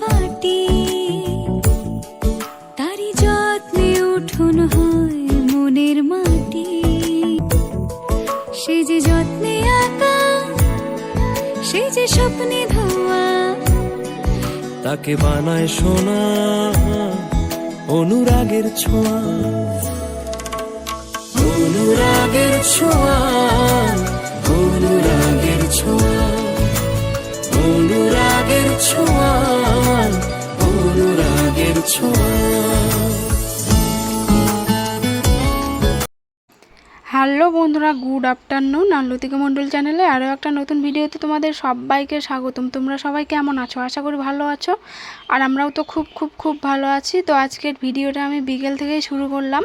পাটি তারি যত্নে উঠোন হয় মনের মাটি। সে যে যত্নে আঁকা, সে যে স্বপ্নে ধোয়া, তাকে বানায় সোনা অনুরাগের ছোঁয়া। অনুরাগের ছোঁয়া, অনুরাগের ছোঁয়া, অনুরাগের ছোঁয়া, অনুরাগের ছোঁয়া। হ্যালো বন্ধুরা, গুড আফটারনুন। আর লতিকা মণ্ডল চ্যানেলে আরও একটা নতুন ভিডিওতে তোমাদের সবাইকে স্বাগতম। তোমরা সবাই কেমন আছো? আশা করি ভালো আছো। আর আমরাও তো খুব ভালো আছি। তো আজকের ভিডিওটা আমি বিকেল থেকেই শুরু করলাম।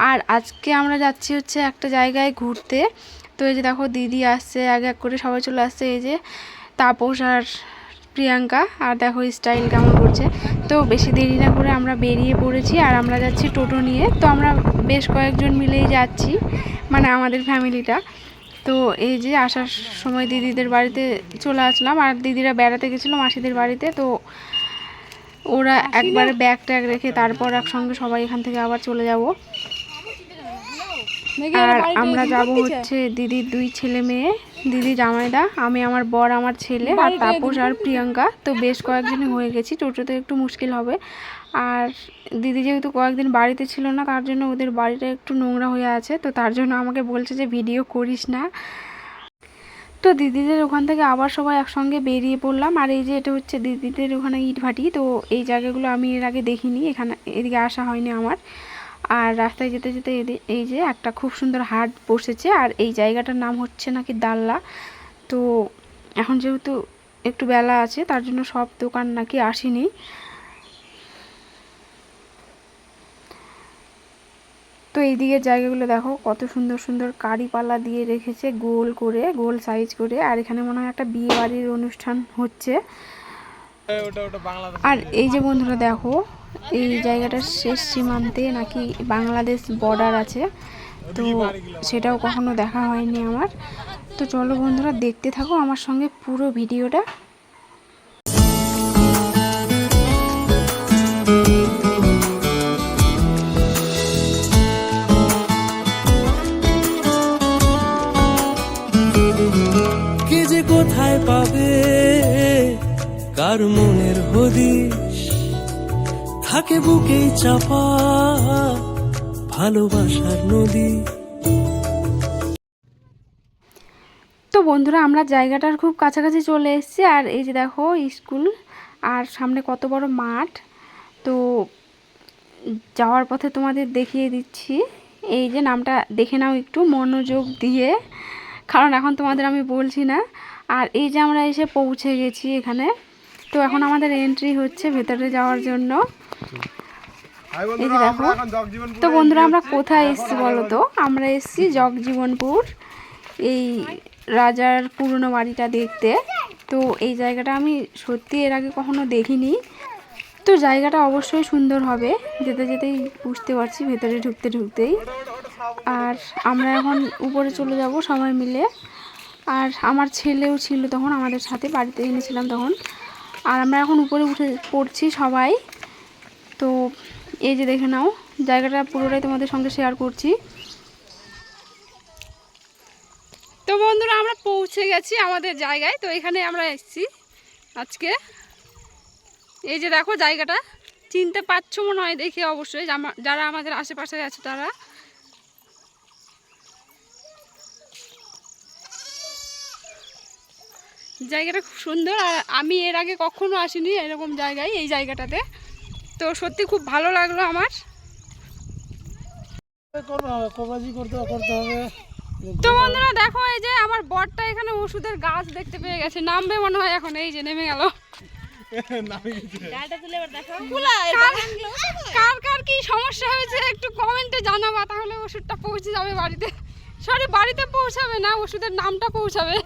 আর আজকে আমরা যাচ্ছি হচ্ছে একটা জায়গায় ঘুরতে। তো এই যে দেখো দিদি আসছে, এক এক করে সবাই চলে আসছে। এই যে তাপস আর প্রিয়াঙ্কা, আর দেখো স্টাইল কেমন করছে। তো বেশি দেরি না করে আমরা বেরিয়ে পড়েছি। আর আমরা যাচ্ছি টোটো নিয়ে। তো আমরা বেশ কয়েকজন মিলেই যাচ্ছি, মানে আমাদের ফ্যামিলিটা। তো এই যে আসার সময় দিদিদের বাড়িতে চলে আসলাম। আর দিদিরা বেড়াতে গেছিলো মাসিদের বাড়িতে। তো ওরা একবারে ব্যাগ ট্যাগ রেখে তারপর একসঙ্গে সবাই এখান থেকে আবার চলে যাব। আর আমরা যাব হচ্ছে দিদির দুই ছেলে মেয়ে, দিদি জামাইদা, আমি, আমার বর, আমার ছেলে, আর তাপস আর প্রিয়াঙ্কা। তো বেশ কয়েকজনই হয়ে গেছি। টোটোতে একটু মুশকিল হবে। আর দিদি যেহেতু কয়েকদিন বাড়িতে ছিল না, তার জন্য ওদের বাড়িটা একটু নোংরা হয়ে আছে। তো তার জন্য আমাকে বলছে যে ভিডিও করিস না। তো দিদিদের ওখান থেকে আবার সবাই একসঙ্গে বেরিয়ে পড়লাম। আর এই যে এটা হচ্ছে দিদিদের ওখানে ইটভাটি। তো এই জায়গাগুলো আমি এর আগে দেখিনি, এখানে এদিকে আসা হয়নি আমার। আর রাস্তায় যেতে যেতে এই যে একটা খুব সুন্দর হাট বসেছে। আর এই জায়গাটার নাম হচ্ছে নাকি দাল্লা। তো এখন যেহেতু একটু বেলা আছে, তার জন্য সব দোকান নাকি আসেনি। তো এই দিকের জায়গাগুলো দেখো কত সুন্দর সুন্দর কারিপাল্লা দিয়ে রেখেছে, গোল করে, গোল সাইজ করে। আর এখানে মনে হয় একটা বিয়ে বাড়ির অনুষ্ঠান হচ্ছে। আর এই যে বন্ধুরা দেখো, এই জায়গাটার শেষ সীমান্তে নাকি বাংলাদেশ বর্ডার আছে। তো সেটাও কখনো দেখা হয়নি আমার। তো চলো বন্ধুরা, দেখতে থাকো আমার সঙ্গে পুরো ভিডিওটা। কে যে কোথায় পাবে কার মনের হদিশ, থাকে বুকেই চাপা ভালোবাসার নদী। তো বন্ধুরা, আমরা জায়গাটার খুব কাছাকাছি চলে এসেছি। আর এই যে দেখো স্কুল, আর সামনে কত বড় মাঠ। তো যাওয়ার পথে তোমাদের দেখিয়ে দিচ্ছি। এই যে নামটা দেখে নাও একটু মনোযোগ দিয়ে, কারণ এখন তোমাদের আমি বলছি না। আর এই যে আমরা এসে পৌঁছে গেছি এখানে। তো এখন আমাদের এন্ট্রি হচ্ছে ভেতরে যাওয়ার জন্য। এই যে দেখো। তো বন্ধুরা, আমরা কোথায় এসেছি বলো তো? আমরা এসেছি জগজীবনপুর, এই রাজার পুরনো বাড়িটা দেখতে। তো এই জায়গাটা আমি সত্যি এর আগে কখনো দেখিনি। তো জায়গাটা অবশ্যই সুন্দর হবে, যেতে যেতেই বুঝতে পারছি, ভেতরে ঢুকতে ঢুকতেই। আর আমরা এখন উপরে চলে যাব সবাই মিলে। আর আমার ছেলেও ছিল তখন আমাদের সাথে, বাড়িতে এনেছিলাম তখন। আর আমরা এখন উপরে উঠে পড়ছি সবাই। তো এই যে দেখে নাও, জায়গাটা পুরোটাই তোমাদের সঙ্গে শেয়ার করছি। তো বন্ধুরা, আমরা পৌঁছে গেছি আমাদের জায়গায়। তো এখানে আমরা এসেছি আজকে। এই যে দেখো জায়গাটা, চিনতে পারছো মনে হয় দেখে অবশ্যই, যারা আমাদের আশেপাশে আছে তারা। জায়গাটা খুব সুন্দর। আর আমি এর আগে কখনো আসিনি এরকম জায়গায়, এই জায়গাটাতে। তো সত্যি খুব ভালো লাগলো আমার। তো বন্ধুরা দেখো, এই যে আমার বরটা এখানে ওষুধের গাছ দেখতে পেয়ে গেছে, নামবে মনে হয় এখন। এই যে নেমে গেল। কার কার কি সমস্যা হয়েছে একটু কমেন্টে জানাবা, তাহলে ওষুধটা পৌঁছে যাবে বাড়িতে। সরি, বাড়িতে পৌঁছাবে না, ওষুধের নামটা পৌঁছাবে।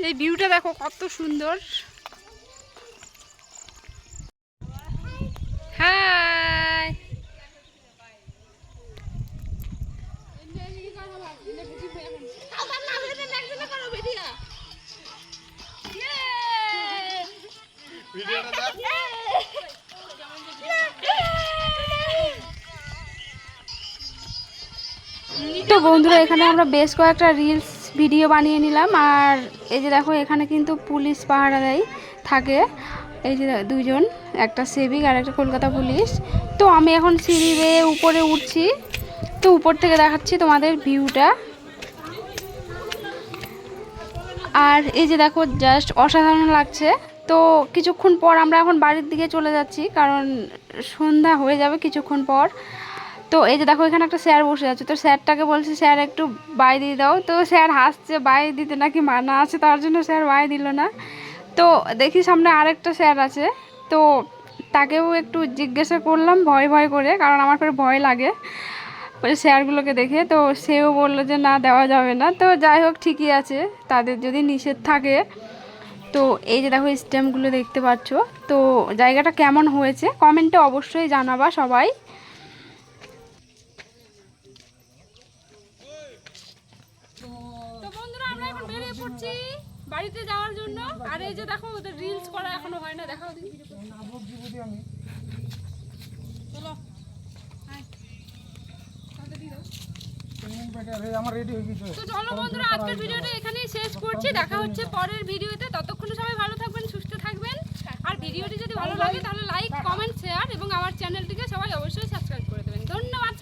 এই ভিউটা দেখো কত সুন্দর। হাই, তো বন্ধুরা এখানে আমরা বেশ কয়েকটা রিলস ভিডিও বানিয়ে নিলাম। আর এই যে দেখো এখানে কিন্তু পুলিশ পাহারা দেয় থাকে, এই যে দুজন, একটা সেভিক আর একটা কলকাতা পুলিশ। তো আমি এখন সিঁড়ি বেয়ে উপরে উঠছি, তো উপর থেকে দেখাচ্ছি তোমাদের ভিউটা। আর এই যে দেখো জাস্ট অসাধারণ লাগছে। তো কিছুক্ষণ পর আমরা এখন বাড়ির দিকে চলে যাচ্ছি, কারণ সন্ধ্যা হয়ে যাবে কিছুক্ষণ পর। তো এই যে দেখো এখানে একটা স্যার বসে আছে, তো স্যারটাকে বলছে স্যার একটু বাই দিয়ে দাও। তো স্যার হাসছে, বাই দিতে নাকি মানা আছে, তার জন্য স্যার বাই দিল না। তো দেখি সামনে আরেকটা স্যার আছে, তো তাকেও একটু জিজ্ঞাসা করলাম ভয় ভয় করে, কারণ আমার করে ভয় লাগে ওই স্যারগুলোকে দেখে। তো সেও বললো যে না দেওয়া যাবে না। তো যাই হোক ঠিকই আছে, তাদের যদি নিষেধ থাকে। তো এই যে দেখো স্ট্যাম্পগুলো দেখতে পাচ্ছ। তো জায়গাটা কেমন হয়েছে কমেন্টে অবশ্যই জানাবা সবাই। তো বন্ধুরা আমরা এখন বেরিয়ে পড়ছি বাড়িতে যাওয়ার জন্য। আর এই যে দেখো ওদের রিলস করা এখনো হয় না, দেখাও দিই চলো। তো চলো বন্ধুরা আজকের ভিডিওটা এখানেই শেষ করছি, দেখা হচ্ছে পরের ভিডিওতে। ততক্ষণে সবাই ভালো থাকবেন, সুস্থ থাকবেন। আর ভিডিওটি যদি ভালো লাগে তাহলে লাইক, কমেন্ট, শেয়ার এবং আমার চ্যানেলটিকে সবাই অবশ্যই সাবস্ক্রাইব করে দেবেন। ধন্যবাদ।